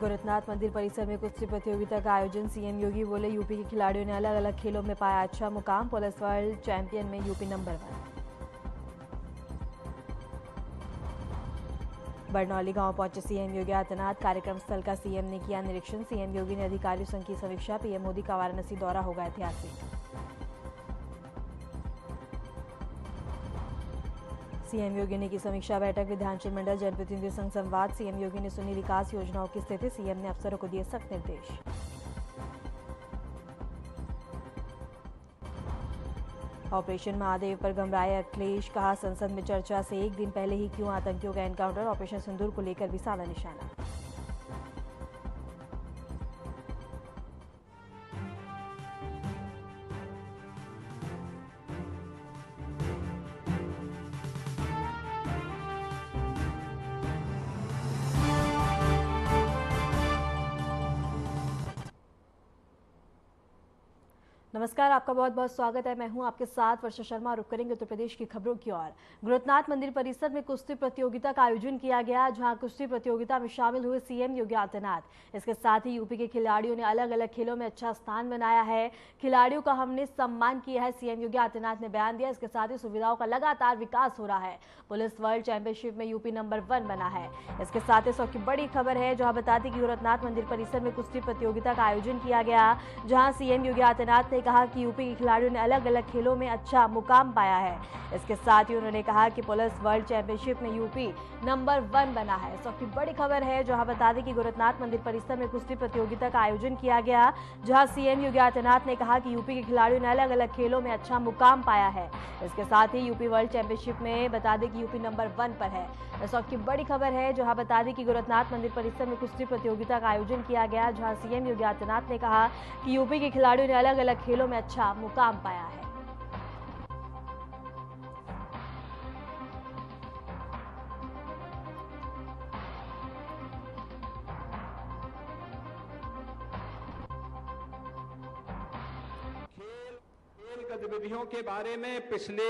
गोरखनाथ मंदिर परिसर में कुश्ती प्रतियोगिता का आयोजन। सीएम योगी बोले, यूपी के खिलाड़ियों ने अलग अलग खेलों में पाया अच्छा मुकाम। पुलिस वर्ल्ड चैंपियन में यूपी नंबर 1। बरनौली गांव पहुंचे सीएम योगी आदित्यनाथ। कार्यक्रम स्थल का सीएम ने किया निरीक्षण। सीएम योगी ने अधिकारियों संग की समीक्षा। पीएम मोदी का वाराणसी दौरा होगा ऐतिहासिक। सीएम योगी ने की समीक्षा बैठक। विधानसभा मंडल जनप्रतिनिधि संघ संवाद। सीएम योगी ने सुनी विकास योजनाओं की स्थिति। सीएम ने अफसरों को दिए सख्त निर्देश। ऑपरेशन महादेव पर घबराए अखिलेश। कहा, संसद में चर्चा से एक दिन पहले ही क्यों आतंकियों का एनकाउंटर। ऑपरेशन सिंदूर को लेकर भी साधा निशाना। नमस्कार, आपका बहुत बहुत स्वागत है। मैं हूं आपके साथ वर्षा शर्मा। रुक करेंगे उत्तर प्रदेश की खबरों की ओर। गोरखनाथ मंदिर परिसर में कुश्ती प्रतियोगिता का आयोजन किया गया, जहां कुश्ती प्रतियोगिता में शामिल हुए सीएम योगी आदित्यनाथ। इसके साथ ही यूपी के खिलाड़ियों ने अलग अलग खेलों में अच्छा स्थान बनाया है। खिलाड़ियों का हमने सम्मान किया है, सीएम योगी आदित्यनाथ ने बयान दिया। इसके साथ ही सुविधाओं का लगातार विकास हो रहा है। पुलिस वर्ल्ड चैंपियनशिप में यूपी नंबर 1 बना है। इसके साथ ही सबकी बड़ी खबर है, जहां बता दें कि गोरखनाथ मंदिर परिसर में कुश्ती प्रतियोगिता का आयोजन किया गया, जहां सीएम योगी आदित्यनाथ ने कहा कि यूपी के खिलाड़ियों ने अलग अलग खेलों में अच्छा मुकाम पाया है। इसके साथ ही उन्होंने कहा कि पुलिस वर्ल्ड चैंपियनशिप में यूपी नंबर 1 बना है। सबकी बड़ी खबर है, जहां बता दें कि गोरखनाथ मंदिर परिसर में कुश्ती प्रतियोगिता का आयोजन किया गया, जहां सीएम योगी आदित्यनाथ ने कहा कि यूपी के खिलाड़ियों ने अलग अलग खेलों में अच्छा मुकाम पाया है। इसके साथ ही यूपी वर्ल्ड चैंपियनशिप में बता दें कि यूपी नंबर 1 पर है। सबकी बड़ी खबर है, जहां बता दें कि गोरखनाथ मंदिर परिसर में कुश्ती प्रतियोगिता का आयोजन किया गया, जहां सीएम योगी आदित्यनाथ ने कहा कि यूपी के खिलाड़ियों ने अलग अलग खेलों में अच्छा मुकाम पाया है। खेल गतिविधियों के बारे में पिछले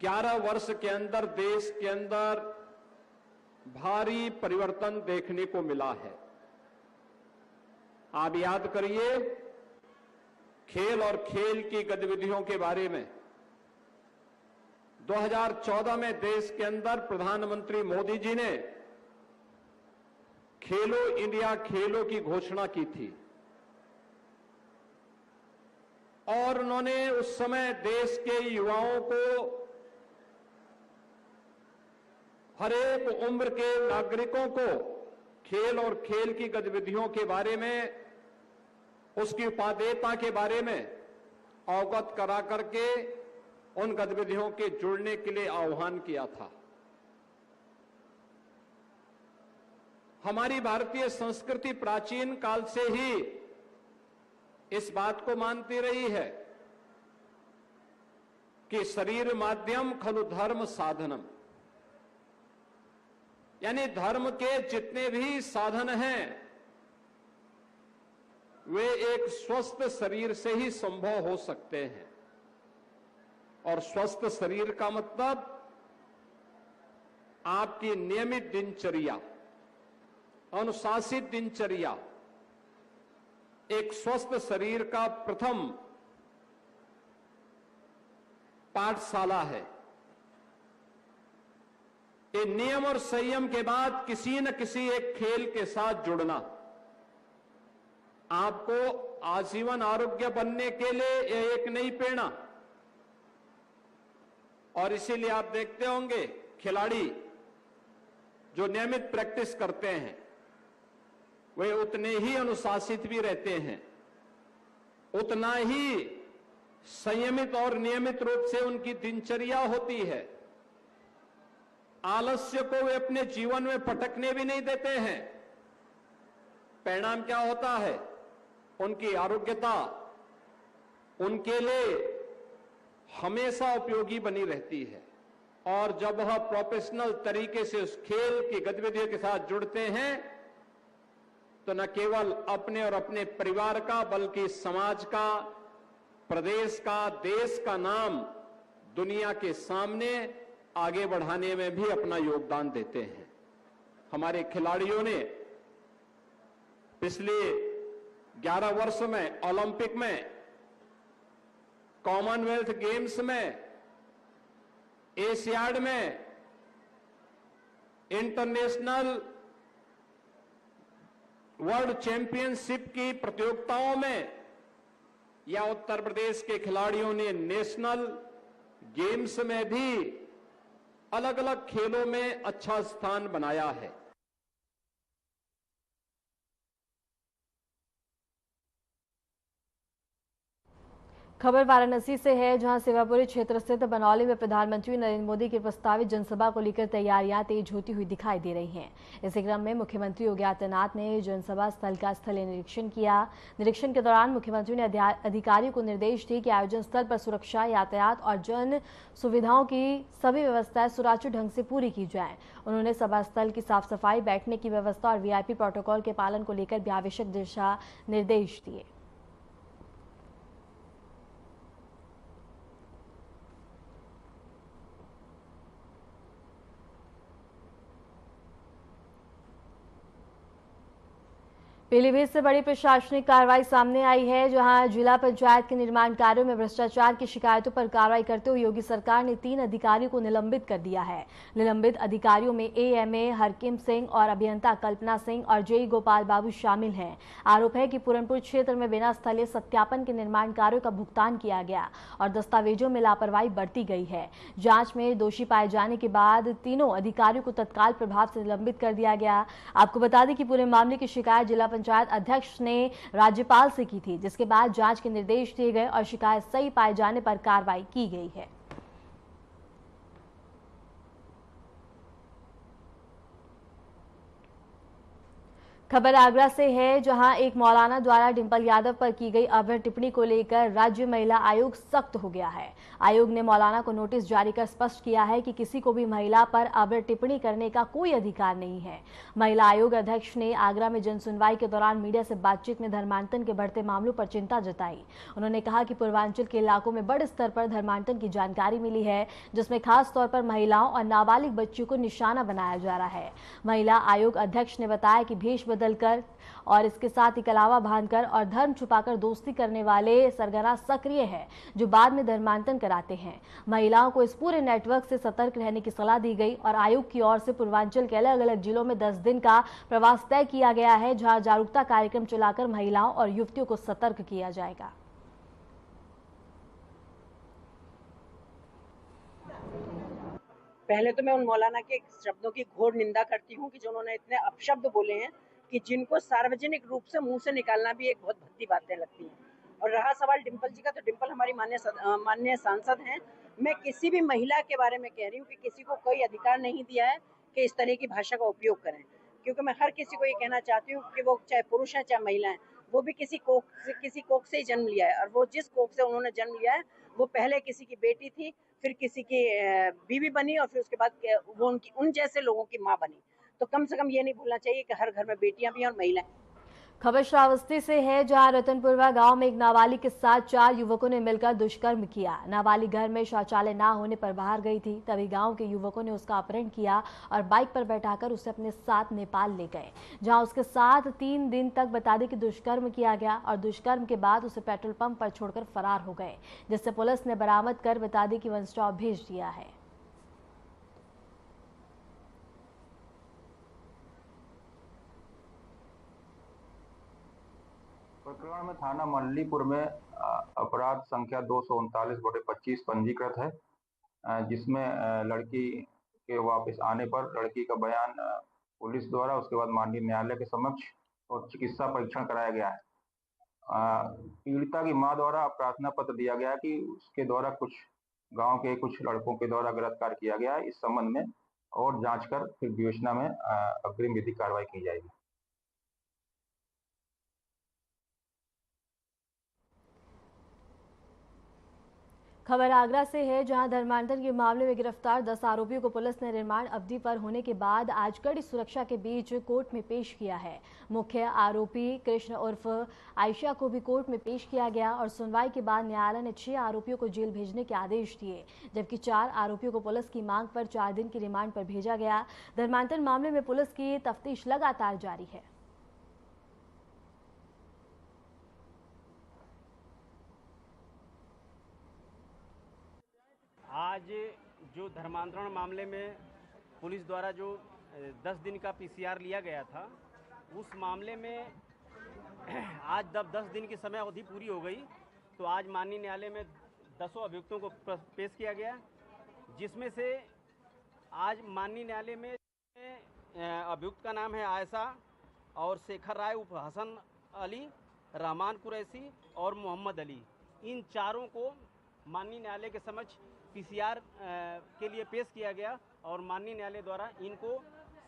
11 वर्ष के अंदर देश के अंदर भारी परिवर्तन देखने को मिला है। आप याद करिए, खेल और खेल की गतिविधियों के बारे में 2014 में देश के अंदर प्रधानमंत्री मोदी जी ने खेलो इंडिया खेलों की घोषणा की थी और उन्होंने उस समय देश के युवाओं को, हर एक उम्र के नागरिकों को खेल और खेल की गतिविधियों के बारे में, उसकी उपादेयता के बारे में अवगत करा करके उन गतिविधियों के जुड़ने के लिए आह्वान किया था। हमारी भारतीय संस्कृति प्राचीन काल से ही इस बात को मानती रही है कि शरीर माध्यम खलु धर्म साधनम, यानी धर्म के जितने भी साधन हैं वे एक स्वस्थ शरीर से ही संभव हो सकते हैं। और स्वस्थ शरीर का मतलब आपकी नियमित दिनचर्या, अनुशासित दिनचर्या एक स्वस्थ शरीर का प्रथम पाठशाला है। ये नियम और संयम के बाद किसी न किसी एक खेल के साथ जुड़ना आपको आजीवन आरोग्य बनने के लिए यह एक नई प्रेरणा। और इसीलिए आप देखते होंगे खिलाड़ी जो नियमित प्रैक्टिस करते हैं वे उतने ही अनुशासित भी रहते हैं, उतना ही संयमित और नियमित रूप से उनकी दिनचर्या होती है। आलस्य को वे अपने जीवन में पटकने भी नहीं देते हैं। परिणाम क्या होता है? उनकी आरोग्यता उनके लिए हमेशा उपयोगी बनी रहती है। और जब वह प्रोफेशनल तरीके से उस खेल की गतिविधियों के साथ जुड़ते हैं तो न केवल अपने और अपने परिवार का बल्कि समाज का, प्रदेश का, देश का नाम दुनिया के सामने आगे बढ़ाने में भी अपना योगदान देते हैं। हमारे खिलाड़ियों ने पिछले 11 वर्ष में ओलंपिक में, कॉमनवेल्थ गेम्स में, एशियाड में, इंटरनेशनल वर्ल्ड चैंपियनशिप की प्रतियोगिताओं में, या उत्तर प्रदेश के खिलाड़ियों ने नेशनल गेम्स में भी अलग अलग खेलों में अच्छा स्थान बनाया है। खबर वाराणसी से है, जहां सेवापुरी क्षेत्र स्थित बनौली में प्रधानमंत्री नरेंद्र मोदी की प्रस्तावित जनसभा को लेकर तैयारियां तेज होती हुई दिखाई दे रही हैं। इसी क्रम में मुख्यमंत्री योगी आदित्यनाथ ने जनसभा स्थल का स्थलीय निरीक्षण किया। निरीक्षण के दौरान मुख्यमंत्री ने अधिकारियों को निर्देश दिए कि आयोजन स्थल पर सुरक्षा, यातायात और जन सुविधाओं की सभी व्यवस्थाएं सुचारू ढंग से पूरी की जाएं। उन्होंने सभा स्थल की साफ सफाई, बैठने की व्यवस्था और वीआईपी प्रोटोकॉल के पालन को लेकर भी आवश्यक दिशा निर्देश दिए। पीलीभीत से बड़ी प्रशासनिक कार्रवाई सामने आई है, जहां जिला पंचायत के निर्माण कार्यों में भ्रष्टाचार की शिकायतों पर कार्रवाई करते हुए योगी सरकार ने 3 अधिकारियों को निलंबित कर दिया है। निलंबित अधिकारियों में एएमए हरकिम सिंह और अभियंता कल्पना सिंह और जेई गोपाल बाबू शामिल हैं। आरोप है कि पूरनपुर क्षेत्र में बिना स्थलीय सत्यापन के निर्माण कार्यों का भुगतान किया गया और दस्तावेजों में लापरवाही बरती गई है। जांच में दोषी पाए जाने के बाद तीनों अधिकारियों को तत्काल प्रभाव से निलंबित कर दिया गया। आपको बता दें कि पूरे मामले की शिकायत जिला पंचायत अध्यक्ष ने राज्यपाल से की थी, जिसके बाद जांच के निर्देश दिए गए और शिकायत सही पाए जाने पर कार्रवाई की गई है। खबर आगरा से है, जहां एक मौलाना द्वारा डिंपल यादव पर की गई अभद्र टिप्पणी को लेकर राज्य महिला आयोग सख्त हो गया है। आयोग ने मौलाना को नोटिस जारी कर स्पष्ट किया है कि किसी को भी महिला पर अभद्र टिप्पणी करने का कोई अधिकार नहीं है। महिला आयोग अध्यक्ष ने आगरा में जनसुनवाई के दौरान मीडिया से बातचीत में धर्मांतरण के बढ़ते मामलों पर चिंता जताई। उन्होंने कहा कि पूर्वांचल के इलाकों में बड़े स्तर पर धर्मांतरण की जानकारी मिली है, जिसमें खास तौर पर महिलाओं और नाबालिग बच्चियों को निशाना बनाया जा रहा है। महिला आयोग अध्यक्ष ने बताया कि भेष बदलकर और इसके साथ ही कलावा बांधकर और धर्म छुपाकर दोस्ती करने वाले सरगना सक्रिय हैं, जो बाद में धर्मांतरण कराते हैं। महिलाओं को इस पूरे नेटवर्क से सतर्क रहने की सलाह दी गई और आयोग की ओर से पूर्वांचल के अलग अलग जिलों में 10 दिन का प्रवास तय किया गया है, जहां जागरूकता कार्यक्रम चलाकर महिलाओं और युवतियों को सतर्क किया जाएगा। पहले तो मैं उन मौलाना के शब्दों की घोर निंदा करती हूँ कि जो उन्होंने इतने अपशब्द बोले हैं कि जिनको सार्वजनिक रूप से मुंह से निकालना भी एक बहुत भद्दी बातें लगती हैं। और रहा सवाल डिंपल जी का, तो डिंपल हमारी माननीय सांसद हैं। मैं किसी भी महिला के बारे में कह रही हूँ कि किसी को कोई अधिकार नहीं दिया है कि इस तरह की भाषा का उपयोग करें, क्योंकि मैं हर किसी को ये कहना चाहती हूँ कि वो चाहे पुरुष है चाहे महिला है, वो भी किसी कोख से ही जन्म लिया है, और वो जिस कोख से उन्होंने जन्म लिया है वो पहले किसी की बेटी थी, फिर किसी की बीवी बनी, और फिर उसके बाद वो उन जैसे लोगों की माँ बनी। तो कम से कम ये नहीं भूलना चाहिए कि हर घर में बेटियां भी हैं और महिलाएं। खबर श्रावस्ती से है, जहां रतनपुरवा गांव में एक नाबालिग के साथ 4 युवकों ने मिलकर दुष्कर्म किया। नाबालिग घर में शौचालय ना होने पर बाहर गई थी, तभी गांव के युवकों ने उसका अपहरण किया और बाइक पर बैठाकर उसे अपने साथ नेपाल ले गए, जहां उसके साथ 3 दिन तक बता दें कि दुष्कर्म किया गया और दुष्कर्म के बाद उसे पेट्रोल पंप पर छोड़कर फरार हो गए, जिससे पुलिस ने बरामद कर बता दें कि वन स्टॉप भेज दिया है। प्रकरण में थाना मल्लीपुर में अपराध संख्या 239/25 पंजीकृत है, जिसमें लड़की के वापस आने पर लड़की का बयान पुलिस द्वारा, उसके बाद माननीय न्यायालय के समक्ष और चिकित्सा परीक्षण कराया गया है। पीड़िता की मां द्वारा प्रार्थना पत्र दिया गया कि उसके द्वारा गांव के कुछ लड़कों के द्वारा बलात्कार किया गया है। इस संबंध में और जांच कर फिर विवेचना में अग्रिम विधिक कार्रवाई की जाएगी। खबर आगरा से है, जहां धर्मांतरण के मामले में गिरफ्तार 10 आरोपियों को पुलिस ने रिमांड अवधि पर होने के बाद आज कड़ी सुरक्षा के बीच कोर्ट में पेश किया है। मुख्य आरोपी कृष्ण उर्फ आयशा को भी कोर्ट में पेश किया गया और सुनवाई के बाद न्यायालय ने 6 आरोपियों को जेल भेजने के आदेश दिए, जबकि 4 आरोपियों को पुलिस की मांग पर 4 दिन की रिमांड पर भेजा गया। धर्मांतरण मामले में पुलिस की तफ्तीश लगातार जारी है। आज जो धर्मांतरण मामले में पुलिस द्वारा जो 10 दिन का पीसीआर लिया गया था, उस मामले में आज जब 10 दिन की समय अवधि पूरी हो गई तो आज माननीय न्यायालय में 10 अभियुक्तों को पेश किया गया, जिसमें से आज माननीय न्यायालय में अभियुक्त का नाम है आयशा और शेखर राय उर्फ हसन अली, रहमान कुरैशी और मोहम्मद अली। इन चारों को माननीय न्यायालय के समक्ष पीसीआर के लिए पेश किया गया और माननीय न्यायालय द्वारा इनको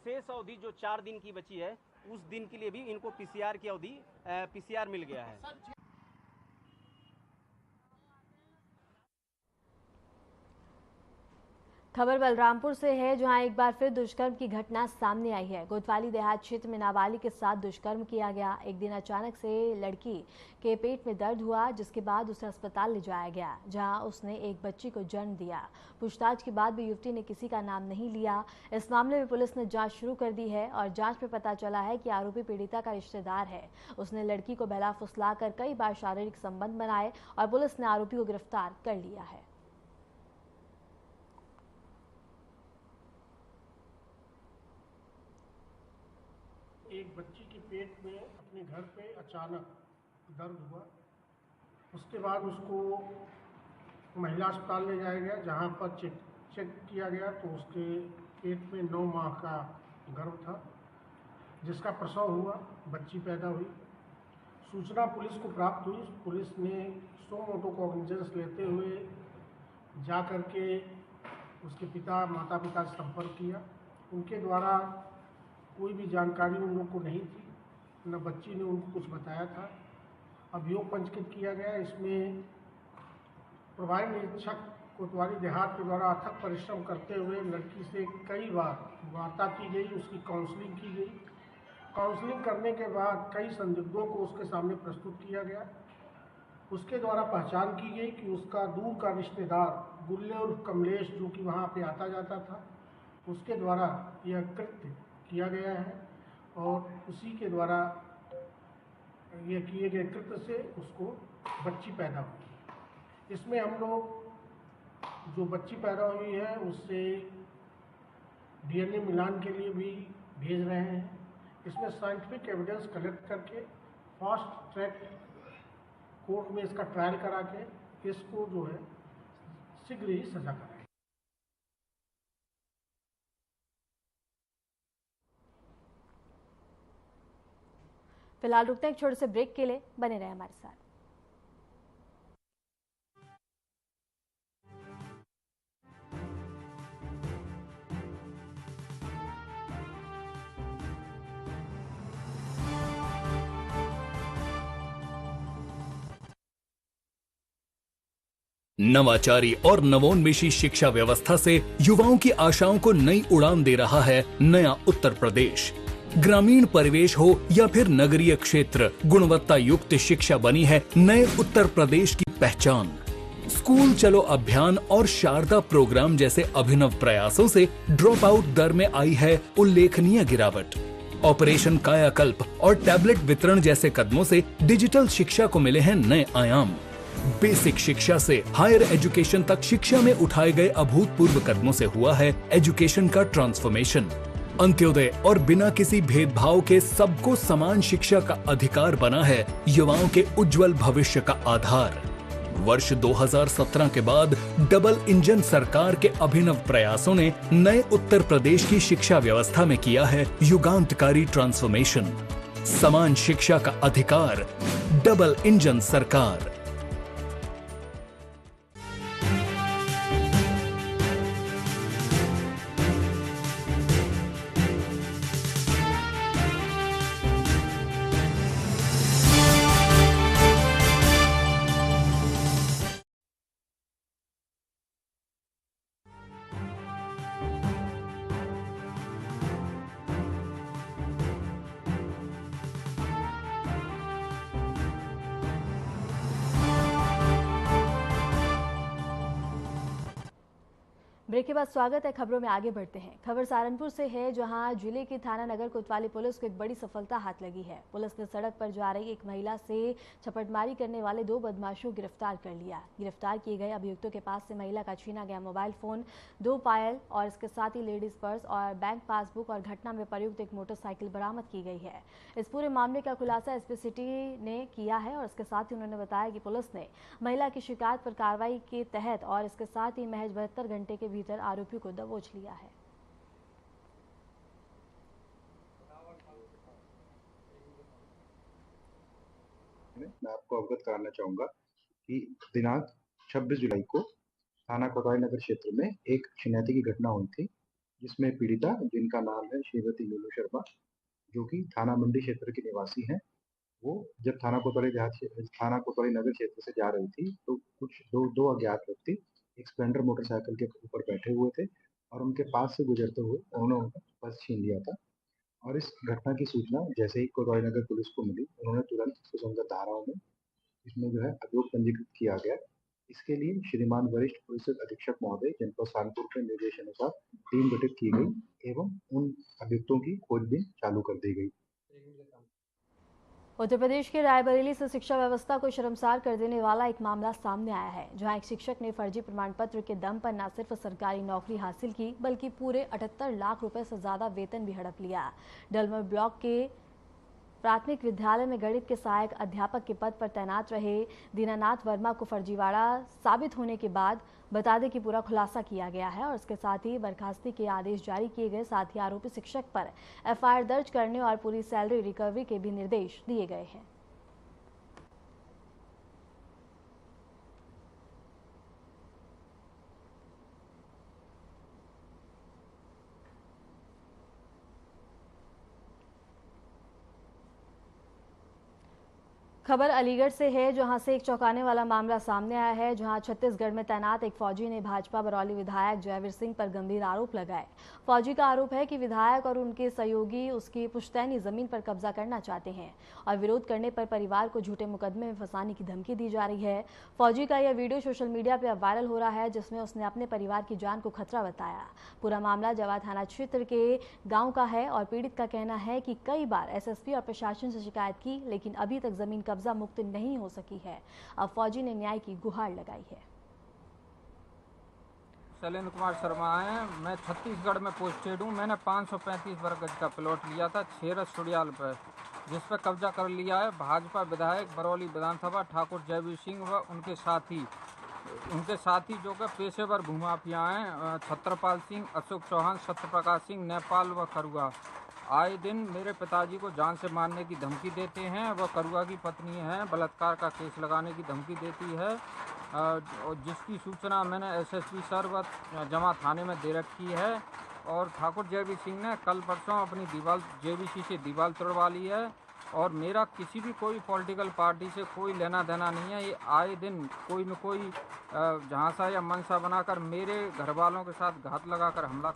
शेष अवधि जो 4 दिन की बची है, उस दिन के लिए भी इनको पीसीआर की अवधि पीसीआर मिल गया है। खबर बलरामपुर से है, जहां एक बार फिर दुष्कर्म की घटना सामने आई है। कोतवाली देहात क्षेत्र में नाबालिग के साथ दुष्कर्म किया गया। एक दिन अचानक से लड़की के पेट में दर्द हुआ, जिसके बाद उसे अस्पताल ले जाया गया, जहां उसने एक बच्ची को जन्म दिया। पूछताछ के बाद भी युवती ने किसी का नाम नहीं लिया। इस मामले में पुलिस ने जांच शुरू कर दी है और जांच में पता चला है कि आरोपी पीड़िता का रिश्तेदार है। उसने लड़की को बहला फुसला कर कई बार शारीरिक संबंध बनाए और पुलिस ने आरोपी को गिरफ्तार कर लिया है। एक बच्ची के पेट में अपने घर पे अचानक दर्द हुआ, उसके बाद उसको महिला अस्पताल ले जाया गया, जहाँ पर चेक किया गया तो उसके पेट में 9 माह का गर्भ था, जिसका प्रसव हुआ, बच्ची पैदा हुई। सूचना पुलिस को प्राप्त हुई। पुलिस ने सो मोटो कॉग्निजेंस लेते हुए जा कर के उसके माता पिता से संपर्क किया। उनके द्वारा कोई भी जानकारी उन लोग को नहीं थी, न बच्ची ने उनको कुछ बताया था। अभियोग पंजीकृत किया गया। इसमें प्रभारी निरीक्षक कोतवाली देहात के द्वारा अथक परिश्रम करते हुए लड़की से कई बार वार्ता की गई, उसकी काउंसलिंग की गई। काउंसलिंग करने के बाद कई संदिग्धों को उसके सामने प्रस्तुत किया गया। उसके द्वारा पहचान की गई कि उसका दूर का रिश्तेदार गुल्ले और कमलेश, जो कि वहाँ पे आता जाता था, उसके द्वारा यह कृत्य किया गया है और उसी के द्वारा ये किए गए कृत्य से उसको बच्ची पैदा हुई। इसमें हम लोग जो बच्ची पैदा हुई है उससे डीएनए मिलान के लिए भी भेज रहे हैं। इसमें साइंटिफिक एविडेंस कलेक्ट करके फास्ट ट्रैक कोर्ट में इसका ट्रायल करा के इसको जो है शीघ्र ही सजा कराएं। फिलहाल रुकते हैं एक छोटे से ब्रेक के लिए, बने रहे हमारे साथ। नवाचारी और नवोन्मेषी शिक्षा व्यवस्था से युवाओं की आशाओं को नई उड़ान दे रहा है नया उत्तर प्रदेश। ग्रामीण परिवेश हो या फिर नगरीय क्षेत्र, गुणवत्ता युक्त शिक्षा बनी है नए उत्तर प्रदेश की पहचान। स्कूल चलो अभियान और शारदा प्रोग्राम जैसे अभिनव प्रयासों से ड्रॉप आउट दर में आई है उल्लेखनीय गिरावट। ऑपरेशन कायाकल्प और टैबलेट वितरण जैसे कदमों से डिजिटल शिक्षा को मिले हैं नए आयाम। बेसिक शिक्षा से हायर एजुकेशन तक शिक्षा में उठाए गए अभूतपूर्व कदमों से हुआ है एजुकेशन का ट्रांसफॉर्मेशन। अंत्योदय और बिना किसी भेदभाव के सबको समान शिक्षा का अधिकार बना है युवाओं के उज्जवल भविष्य का आधार। वर्ष 2017 के बाद डबल इंजन सरकार के अभिनव प्रयासों ने नए उत्तर प्रदेश की शिक्षा व्यवस्था में किया है युगांतकारी ट्रांसफॉर्मेशन। समान शिक्षा का अधिकार, डबल इंजन सरकार। ब्रेक के बाद स्वागत है। खबरों में आगे बढ़ते हैं। खबर सहारनपुर से है, जहां जिले की थाना नगर कोतवाली पुलिस को एक बड़ी सफलता हाथ लगी है। पुलिस ने सड़क पर जा रही एक महिला से छपटमारी करने वाले 2 बदमाशों को गिरफ्तार कर लिया। गिरफ्तार किए गए अभियुक्तों के पास से महिला का छीना गया मोबाइल फोन, 2 पायल और इसके साथ ही लेडीज पर्स और बैंक पासबुक और घटना में प्रयुक्त एक मोटरसाइकिल बरामद की गई है। इस पूरे मामले का खुलासा एसपी सिटी ने किया है और इसके साथ ही उन्होंने बताया कि पुलिस ने महिला की शिकायत पर कार्रवाई के तहत और इसके साथ ही महज 72 घंटे के भीतर आरोपी को दबोच लिया है। मैं आपको अवगत कराना चाहूंगा कि दिनांक 26 जुलाई को थाना कोतवाली नगर क्षेत्र में एक छिनैती की घटना हुई थी, जिसमें पीड़िता, जिनका नाम है श्रीमती मीनू शर्मा, जो कि थाना मंडी क्षेत्र की निवासी हैं, वो जब थाना कोतवाली नगर क्षेत्र से जा रही थी तो कुछ दो अज्ञात व्यक्ति एक स्प्लेंडर मोटरसाइकिल के ऊपर बैठे हुए थे और उनके पास से गुजरते हुए उन्होंने उनका पर्स छीन लिया था। और इस घटना की सूचना जैसे ही कोतवाली नगर पुलिस को मिली, उन्होंने तुरंत सुसंगत धाराओं में इसमें जो है अभियोग पंजीकृत किया गया। इसके लिए श्रीमान वरिष्ठ पुलिस अधीक्षक महोदय जनपद सहारनपुर के निर्देशानुसार टीम गठित की गई एवं उन अभियुक्तों की खोजबीन चालू कर दी गई। उत्तर प्रदेश के रायबरेली से शिक्षा व्यवस्था को शर्मसार कर देने वाला एक मामला सामने आया है, जहां एक शिक्षक ने फर्जी प्रमाण पत्र के दम पर न सिर्फ सरकारी नौकरी हासिल की, बल्कि पूरे 78 लाख रुपए से ज्यादा वेतन भी हड़प लिया। डलमर ब्लॉक के प्राथमिक विद्यालय में गणित के सहायक अध्यापक के पद पर तैनात रहे दीनानाथ वर्मा को फर्जीवाड़ा साबित होने के बाद बता दें कि पूरा खुलासा किया गया है और इसके साथ ही बर्खास्ती के आदेश जारी किए गए। साथ ही आरोपी शिक्षक पर एफआईआर दर्ज करने और पूरी सैलरी रिकवरी के भी निर्देश दिए गए हैं। खबर अलीगढ़ से है, जहां से एक चौंकाने वाला मामला सामने आया है, जहां छत्तीसगढ़ में तैनात एक फौजी ने भाजपा बरौली विधायक जयवीर सिंह पर गंभीर आरोप लगाए। फौजी का आरोप है कि विधायक और उनके सहयोगी उसकी पुश्तैनी जमीन पर कब्जा करना चाहते हैं और विरोध करने पर परिवार को झूठे मुकदमे में फंसाने की धमकी दी जा रही है। फौजी का यह वीडियो सोशल मीडिया पर वायरल हो रहा है, जिसमें उसने अपने परिवार की जान को खतरा बताया। पूरा मामला जवा थाना क्षेत्र के गाँव का है और पीड़ित का कहना है कि कई बार एसएसपी और प्रशासन से शिकायत की, लेकिन अभी तक जमीन कब्जा मुक्त नहीं हो सकी है। अब फौजी ने न्याय की गुहार लगाई है। शैलेंद्र कुमार शर्मा है, मैं छत्तीसगढ़ में पोस्टेड हूँ। मैंने 535 वर्ग गज का प्लॉट लिया था छेरस सुड़ियाल पर, जिस पर कब्जा कर लिया है भाजपा विधायक बरौली विधानसभा ठाकुर जयवीर सिंह व उनके साथी जो कि पेशेवर भूमाफिया हैं छत्रपाल सिंह, अशोक चौहान, सत्यप्रकाश सिंह, नेपाल व करुआ। आए दिन मेरे पिताजी को जान से मारने की धमकी देते हैं। वह करुआ की पत्नी है, बलात्कार का केस लगाने की धमकी देती है, जिसकी सूचना मैंने एसएसपी सर व जमा थाने में दे रखी है। और ठाकुर जयवीर सिंह ने कल परसों अपनी दीवार जेबीसी से दीवार तोड़वा ली है और मेरा किसी भी कोई पॉलिटिकल पार्टी से कोई लेना देना नहीं है। ये आए दिन कोई न कोई झांसा या मनसा बनाकर मेरे घर वालों के साथ घात लगाकर हमला।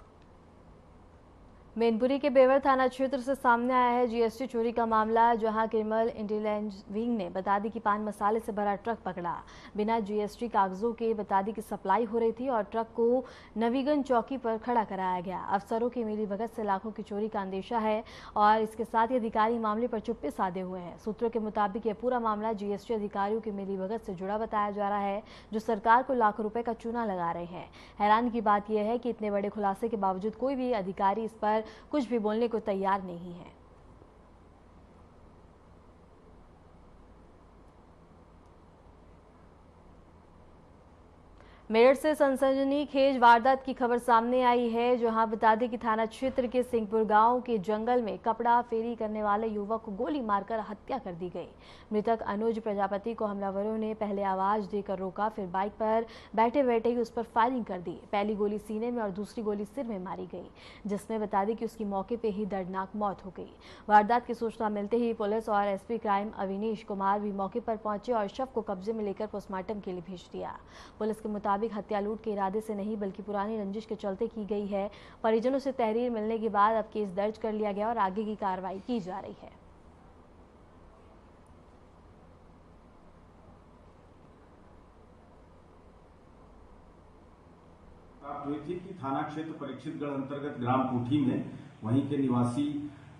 मैनपुरी के बेवर थाना क्षेत्र से सामने आया है जीएसटी चोरी का मामला, जहां क्रिमिनल इंटेलिजेंस विंग ने बता दी कि पान मसाले से भरा ट्रक पकड़ा। बिना जीएसटी कागजों के बता दी कि सप्लाई हो रही थी और ट्रक को नवीगंज चौकी पर खड़ा कराया गया। अफसरों की मिलीभगत से लाखों की चोरी का अंदेशा है और इसके साथ ही अधिकारी मामले पर चुप्पी साधे हुए हैं। सूत्रों के मुताबिक यह पूरा मामला जीएसटी अधिकारियों की मिलीभगत से जुड़ा बताया जा रहा है, जो सरकार को लाखों रुपए का चूना लगा रहे हैं। हैरान की बात यह है कि इतने बड़े खुलासे के बावजूद कोई भी अधिकारी इस पर कुछ भी बोलने को तैयार नहीं है। मेरठ से सनसनीखेज वारदात की खबर सामने आई है, जहां बता दें कि थाना क्षेत्र के सिंहपुर गांव के जंगल में कपड़ा फेरी करने वाले युवक को गोली मारकर हत्या कर दी गई। मृतक अनुज प्रजापति को हमलावरों ने पहले आवाज देकर रोका, फिर बाइक पर बैठे बैठे ही उस पर फायरिंग कर दी। पहली गोली सीने में और दूसरी गोली सिर में मारी गई, जिसमें बता दें कि उसकी मौके पर ही दर्दनाक मौत हो गई। वारदात की सूचना मिलते ही पुलिस और एसपी क्राइम अविनेश कुमार भी मौके पर पहुंचे और शव को कब्जे में लेकर पोस्टमार्टम के लिए भेज दिया। पुलिस के मुताबिक हत्या लूट के इरादे से नहीं, बल्कि पुरानी रंजिश के चलते की गई है। परिजनों से तहरीर मिलने के बाद अब केस दर्ज कर लिया गया और आगे की कार्रवाई की जा रही है। प्राप्त हुई थी कि थाना क्षेत्र परीक्षितगढ़ अंतर्गत ग्राम कोठी में वहीं के निवासी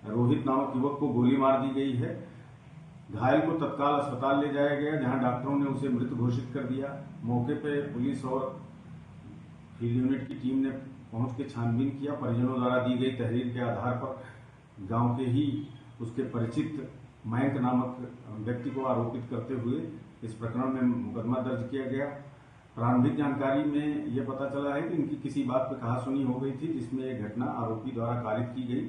रोहित नामक युवक को गोली मार दी गई है। घायल को तत्काल अस्पताल ले जाया गया, जहां डॉक्टरों ने उसे मृत घोषित कर दिया। मौके पे पुलिस और फील्ड यूनिट की टीम ने पहुंच के छानबीन किया। परिजनों द्वारा दी गई तहरीर के आधार पर गांव के ही उसके परिचित मयंक नामक व्यक्ति को आरोपित करते हुए इस प्रकरण में मुकदमा दर्ज किया गया। प्रारंभिक जानकारी में यह पता चला है कि इनकी किसी बात पर कहासुनी हो गई थी, जिसमें यह घटना आरोपी द्वारा कारित की गई।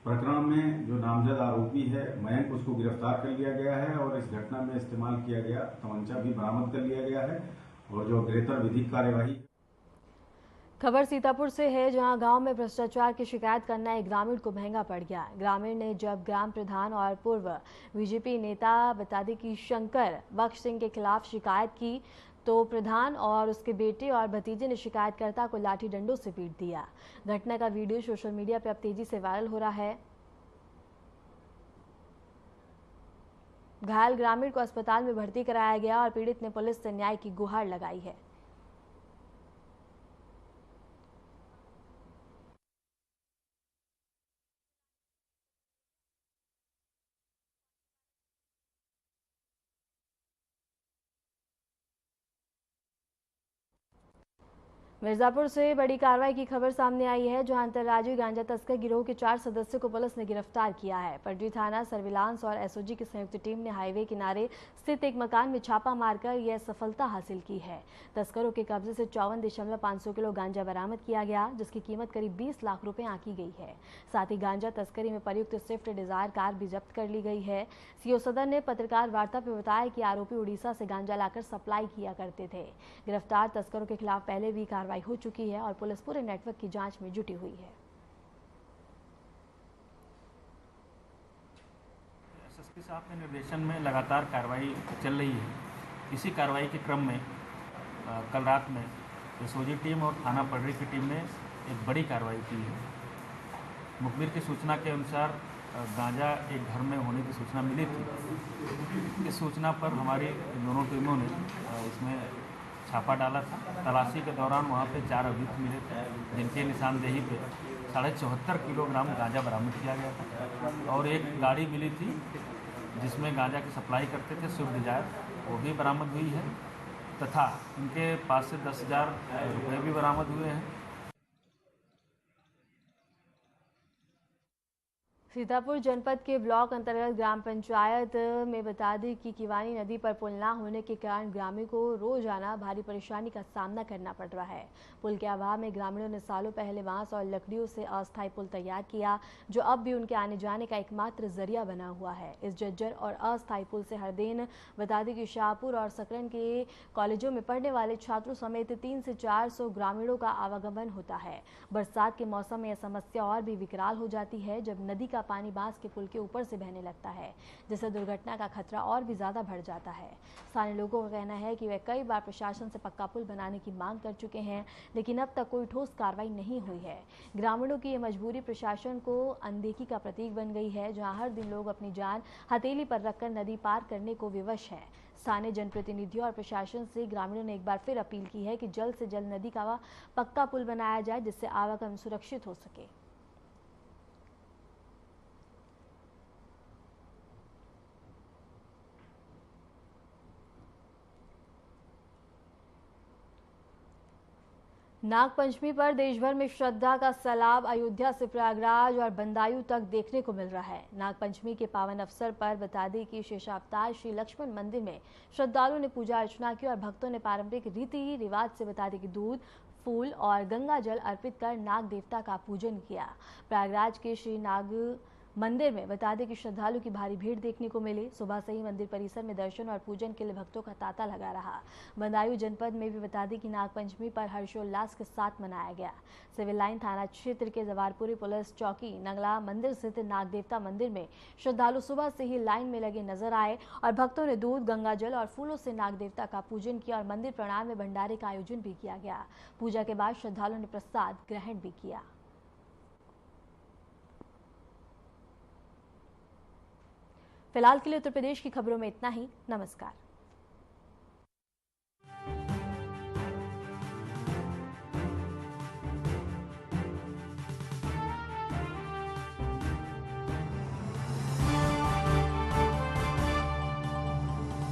प्रकरण में जो नामजद आरोपी है मयंक, उसको गिरफ्तार कर लिया गया है और इस घटना में इस्तेमाल किया गया तमंचा भी बरामद कर लिया गया है और जो अग्रेतर विधिक कार्यवाही। खबर सीतापुर से है, जहां गांव में भ्रष्टाचार की शिकायत करना एक ग्रामीण को महंगा पड़ गया। ग्रामीण ने जब ग्राम प्रधान और पूर्व बीजेपी नेता बतादी की शंकर बख्श सिंह के खिलाफ शिकायत की तो प्रधान और उसके बेटे और भतीजे ने शिकायतकर्ता को लाठी डंडों से पीट दिया। घटना का वीडियो सोशल मीडिया पर अब तेजी से वायरल हो रहा है। घायल ग्रामीण को अस्पताल में भर्ती कराया गया और पीड़ित ने पुलिस से न्याय की गुहार लगाई है। मिर्जापुर से बड़ी कार्रवाई की खबर सामने आई है, जहां अंतर्राज्यीय गांजा तस्कर गिरोह के 4 सदस्यों को पुलिस ने गिरफ्तार किया है। पटरी थाना सर्विलांस और एसओजी की संयुक्त टीम ने हाईवे किनारे स्थित एक मकान में छापा मारकर यह सफलता हासिल की है। तस्करों के कब्जे से 54.5 किलो गांजा बरामद किया गया, जिसकी कीमत करीब 20 लाख रुपए आंकी गई है। साथ ही गांजा तस्करी में प्रयुक्त स्विफ्ट डिजायर कार भी जब्त कर ली गई है। सीओ सदर ने पत्रकार वार्ता में बताया कि आरोपी उड़ीसा से गांजा लाकर सप्लाई किया करते थे। गिरफ्तार तस्करों के खिलाफ पहले भी कार्रवाई हो चुकी है और पुलिस पूरे नेटवर्क की जांच में जुटी हुई है। एसएसपी साहब के निर्देशन में लगातार कार्रवाई चल रही है। इसी कार्रवाई के क्रम में कल रात में एसओजी टीम और थाना पटरी की टीम ने एक बड़ी कार्रवाई की है। मुखबिर की सूचना के अनुसार गांजा एक घर में होने की सूचना मिली थी। इस सूचना पर हमारी दोनों टीमों ने इसमें छापा डाला था। तलाशी के दौरान वहाँ पे 4 अभियुक्त मिले थे, जिनके निशानदेही पे 74.5 किलोग्राम गांजा बरामद किया गया था और एक गाड़ी मिली थी जिसमें गांजा की सप्लाई करते थे, स्विफ्ट डिजायर, वो भी बरामद हुई है तथा इनके पास से 10,000 रुपये भी बरामद हुए हैं। सीतापुर जनपद के ब्लॉक अंतर्गत ग्राम पंचायत में बता दें कि किवानी नदी पर पुल न होने के कारण ग्रामीणों को रोजाना भारी परेशानी का सामना करना पड़ रहा है। पुल के अभाव में ग्रामीणों ने सालों पहले बांस और लकड़ियों से अस्थायी पुल तैयार किया, जो अब भी उनके आने जाने का एकमात्र जरिया बना हुआ है। इस जर्जर और अस्थायी पुल से हर दिन बता दें कि शाहपुर और सकरन के कॉलेजों में पढ़ने वाले छात्रों समेत 300 से 400 ग्रामीणों का आवागमन होता है। बरसात के मौसम में यह समस्या और भी विकराल हो जाती है, जब नदी का पानी बांस के पुल के ऊपर से बहने लगता है, जिससे दुर्घटना का खतरा और भी ज्यादा बढ़ जाता है। स्थानीय लोगों का कहना है कि वे कई बार प्रशासन से पक्का पुल बनाने की मांग कर चुके हैं, लेकिन अब तक कोई ठोस कार्रवाई नहीं हुई है। ग्रामीणों की यह मजबूरी प्रशासन को अनदेखी का प्रतीक बन गई है, जहां हर दिन लोग अपनी जान हथेली पर रखकर नदी पार करने को विवश है। स्थानीय जनप्रतिनिधियों और प्रशासन से ग्रामीणों ने एक बार फिर अपील की है कि जल्द से जल्द नदी का पक्का पुल बनाया जाए, जिससे आवागमन सुरक्षित हो सके। नाग पंचमी पर देश भर में श्रद्धा का सैलाब अयोध्या से प्रयागराज और बदायूं तक देखने को मिल रहा है। नाग पंचमी के पावन अवसर पर बता दें कि शेषावतार श्री लक्ष्मण मंदिर में श्रद्धालुओं ने पूजा अर्चना की और भक्तों ने पारंपरिक रीति रिवाज से बता दें कि दूध, फूल और गंगा जल अर्पित कर नाग देवता का पूजन किया। प्रयागराज के श्री नाग मंदिर में बता दें कि श्रद्धालु की भारी भीड़ देखने को मिली। सुबह से ही मंदिर परिसर में दर्शन और पूजन के लिए भक्तों का तांता लगा रहा। बदायूं जनपद में भी बता दें कि नाग पंचमी पर हर्षोल्लास के साथ मनाया गया। सिविल लाइन थाना क्षेत्र के जवारपुरी पुलिस चौकी नंगला मंदिर स्थित नाग देवता मंदिर में श्रद्धालु सुबह से ही लाइन में लगे नजर आए और भक्तों ने दूध, गंगा जल और फूलों से नाग देवता का पूजन किया और मंदिर प्रणाम में भंडारे का आयोजन भी किया गया। पूजा के बाद श्रद्धालुओं ने प्रसाद ग्रहण भी किया। फिलहाल के लिए उत्तर प्रदेश की खबरों में इतना ही। नमस्कार।